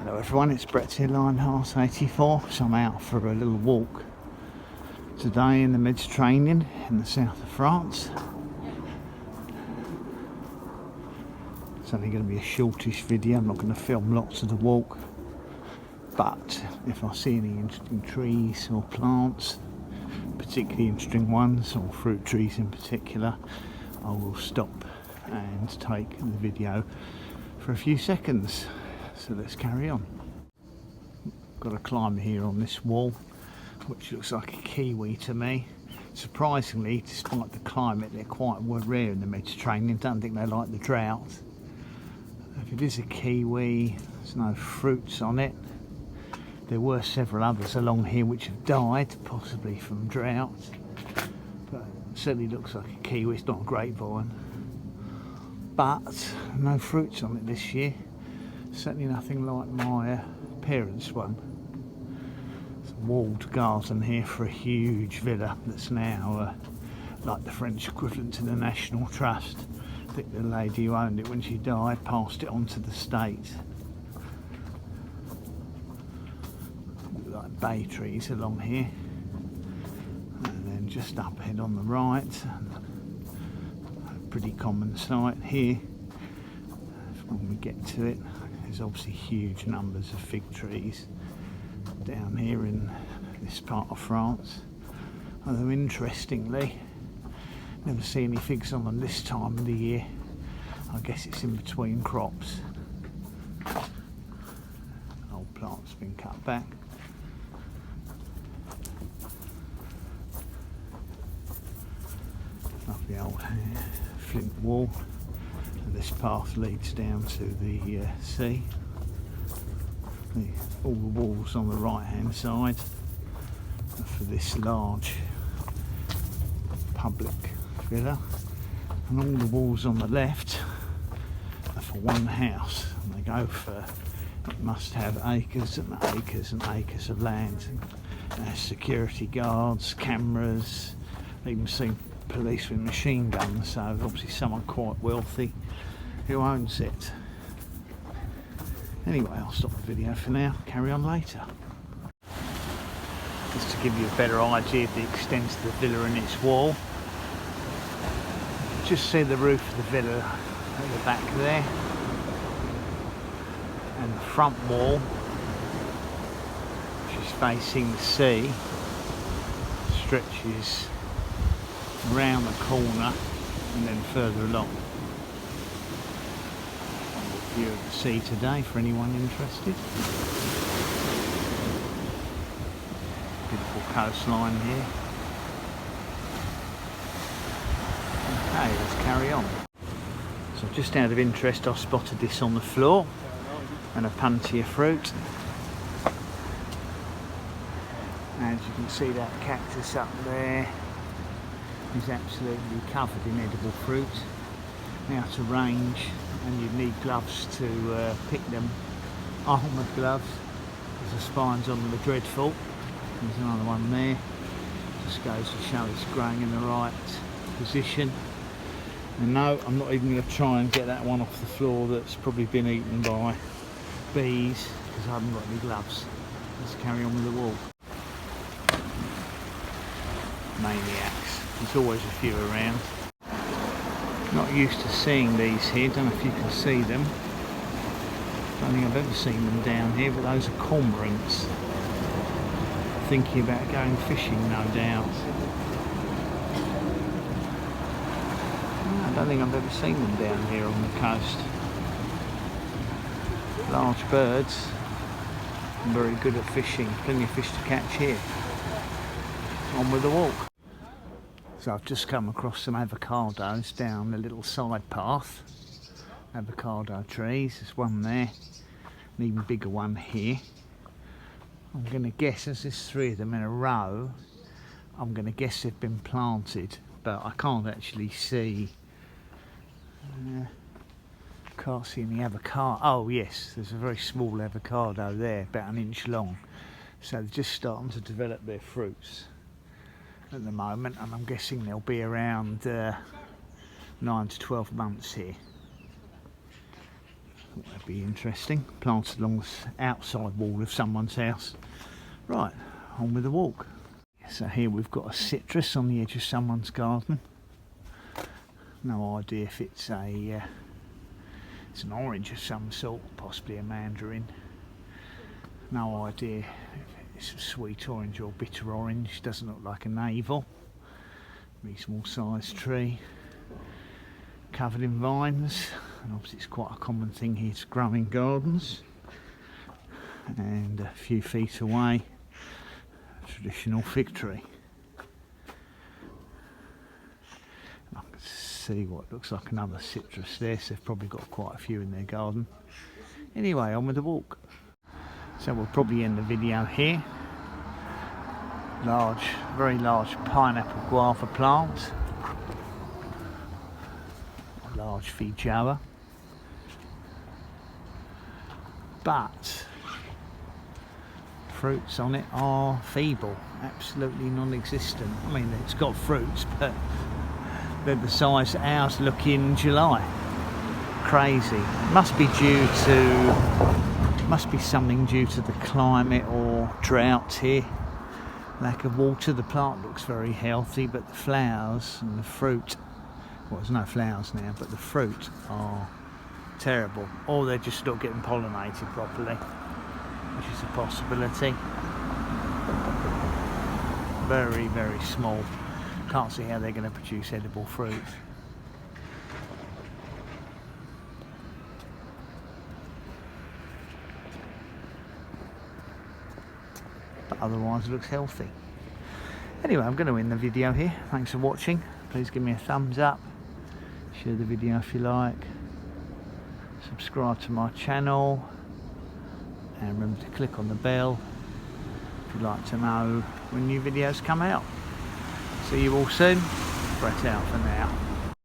Hello everyone, it's Brett here, Lionheart 84. So I'm out for a little walk today in the Mediterranean in the south of France. It's only going to be a shortish video. I'm not going to film lots of the walk, but if I see any interesting trees or plants, particularly interesting ones, or fruit trees in particular, I will stop and take the video for a few seconds. So let's carry on. Got a climber here on this wall, which looks like a kiwi to me. Surprisingly, despite the climate, they're quite rare in the Mediterranean. Don't think they like the drought. If it is a kiwi, there's no fruits on it. There were several others along here which have died, possibly from drought. But it certainly looks like a kiwi. It's not a grapevine. But no fruits on it this year. Certainly nothing like my parents' one. It's a walled garden here for a huge villa that's now like the French equivalent to the National Trust. I think the lady who owned it when she died passed it on to the state. Like bay trees along here. And then just up ahead on the right, a pretty common sight here. When we get to it, there's obviously huge numbers of fig trees down here in this part of France. Although interestingly, never see any figs on them this time of the year. I guess it's in between crops. Old plant's been cut back. Lovely old flint wall. This path leads down to the sea. All the walls on the right hand side are for this large public villa, and all the walls on the left are for one house, and they go for, it must have acres and acres and acres of land. It has security guards, cameras, I've even seen police with machine guns, so obviously someone quite wealthy who owns it. Anyway, I'll stop the video for now, carry on later. Just to give you a better idea of the extent of the villa and its wall. Just see the roof of the villa at the back there, and the front wall, which is facing the sea, stretches around the corner and then further along. View of the sea today for anyone interested. Beautiful coastline here. Okay, let's carry on. So just out of interest, I spotted this on the floor, an opuntia fruit. As you can see, that cactus up there is absolutely covered in edible fruit. Out of range, and you'd need gloves to pick them. Armoured gloves, because the spines on them are dreadful. There's another one there. Just goes to show it's growing in the right position. And no, I'm not even going to try and get that one off the floor that's probably been eaten by bees, because I haven't got any gloves. Let's carry on with the walk. Maniacs. There's always a few around. Not used to seeing these here, don't know if you can see them. Don't think I've ever seen them down here, but those are cormorants. Thinking about going fishing, no doubt. I don't think I've ever seen them down here on the coast. Large birds, very good at fishing, plenty of fish to catch here. On with the walk. So I've just come across some avocados down a little side path. Avocado trees, there's one there, an even bigger one here. I'm going to guess, as there's three of them in a row, I'm going to guess they've been planted, but I can't actually see, can't see any avocado. Oh yes, there's a very small avocado there, about an inch long. So they're just starting to develop their fruits at the moment, and I'm guessing they'll be around 9 to 12 months here. Thought that'd be interesting. Planted along the outside wall of someone's house. Right, on with the walk. So here we've got a citrus on the edge of someone's garden. No idea if it's an orange of some sort, possibly a mandarin. No idea if it's a sweet orange or bitter orange. Doesn't look like a navel. Reasonable sized tree, covered in vines, and obviously it's quite a common thing here to grow in gardens. And a few feet away, a traditional fig tree. I can see what looks like another citrus there, so they've probably got quite a few in their garden. Anyway, on with the walk. So we'll probably end the video here. Very large pineapple guava plant. A large feijoa. But fruits on it are feeble, absolutely non-existent. I mean, it's got fruits, but they're the size ours look in July. Crazy. Must be something due to the climate or drought here. Lack of water. The plant looks very healthy, but the flowers and the fruit, well, there's no flowers now, but the fruit are terrible, or they're just not getting pollinated properly, which is a possibility. Very, very small. Can't see how they're going to produce edible fruit. But otherwise it looks healthy. Anyway, I'm going to end the video here. Thanks for watching. Please give me a thumbs up, share the video if you like, subscribe to my channel, and remember to click on the bell if you'd like to know when new videos come out. See you all soon. Brett out for now.